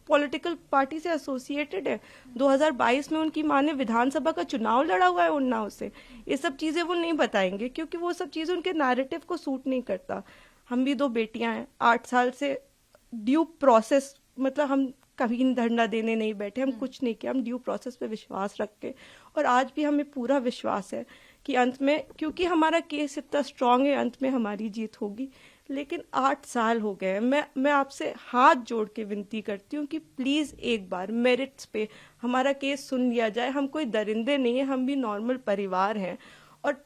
Political party से associated है। 2022 में उनकी माँ ने विधानसभा का चुनाव लड़ा हुआ है उन्नाव से। ये सब चीजें वो नहीं बताएंगे क्योंकि वो सब चीजें उनके नैरेटिव को सूट नहीं करता। हम भी 2 बेटियां हैं, 8 साल से ड्यू प्रोसेस, मतलब हम कभी धरना देने नहीं बैठे, हम कुछ नहीं किया, हम ड्यू प्रोसेस पे विश्वास रख के, और आज भी हमें पूरा विश्वास है कि अंत में, क्योंकि हमारा केस इतना स्ट्रांग है, अंत में हमारी जीत होगी। लेकिन 8 साल हो गए, मैं आपसे हाथ जोड़ के विनती करती हूँ कि प्लीज एक बार मेरिट्स पे हमारा केस सुन लिया जाए। हम कोई दरिंदे नहीं है, हम भी नॉर्मल परिवार हैं, और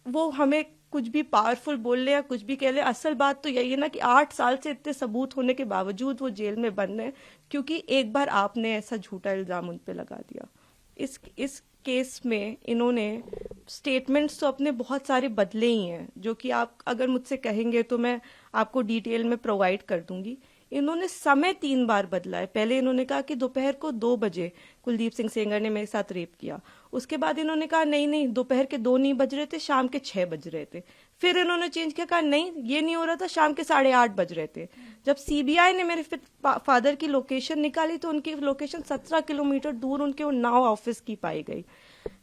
वो हमें कुछ भी पावरफुल बोल ले या कुछ भी कह ले, असल बात तो यही है ना कि 8 साल से इतने सबूत होने के बावजूद वो जेल में बंद है क्योंकि एक बार आपने ऐसा झूठा इल्जाम उन पे लगा दिया। इस केस में इन्होंने स्टेटमेंट्स तो अपने बहुत सारे बदले ही हैं, जो कि आप अगर मुझसे कहेंगे तो मैं आपको डिटेल में प्रोवाइड कर दूंगी। इन्होंने समय 3 बार बदला है। पहले इन्होंने कहा कि दोपहर को 2 बजे कुलदीप सिंह सेंगर ने मेरे साथ रेप किया। उसके बाद इन्होंने कहा नहीं दोपहर के 2 नहीं बज रहे थे, शाम के 6 बज रहे थे। फिर इन्होंने चेंज किया, कहा नहीं ये नहीं हो रहा था, शाम के 8:30 बज रहे थे। जब सीबीआई ने मेरे फादर की लोकेशन निकाली तो उनकी लोकेशन 17 किलोमीटर दूर उनके उन्नाव ऑफिस की पाई गई।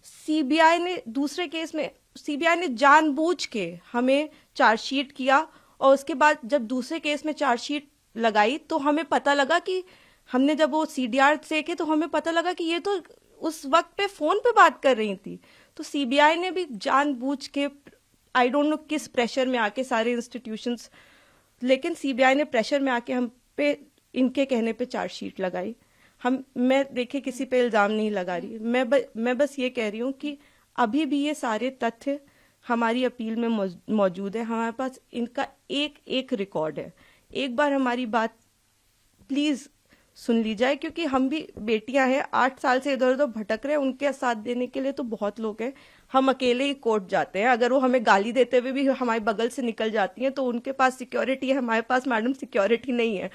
सीबीआई ने दूसरे केस में सीबीआई ने जानबूझ के हमें चार्जशीट किया, और उसके बाद जब दूसरे केस में चार्जशीट लगाई तो हमें पता लगा कि हमने जब वो सीडीआर देखे तो हमें पता लगा कि ये तो उस वक्त पे फोन पे बात कर रही थी। तो सीबीआई ने भी जानबूझ के, आई डोंट नो किस प्रेशर में आके, सारे इंस्टीट्यूशंस, लेकिन सीबीआई ने प्रेशर में आके हम पे इनके कहने पे चार्जशीट लगाई। मैं देखिए किसी पे इल्जाम नहीं लगा रही, मैं बस ये कह रही हूँ कि अभी भी ये सारे तथ्य हमारी अपील में मौजूद है। हमारे पास इनका एक रिकॉर्ड है। एक बार हमारी बात प्लीज सुन ली जाए, क्योंकि हम भी बेटियां हैं, 8 साल से इधर उधर भटक रहे हैं। उनके साथ देने के लिए तो बहुत लोग हैं। हम अकेले ही कोर्ट जाते हैं, अगर वो हमें गाली देते हुए भी हमारे बगल से निकल जाती हैं तो उनके पास सिक्योरिटी है, हमारे पास मैडम सिक्योरिटी नहीं है।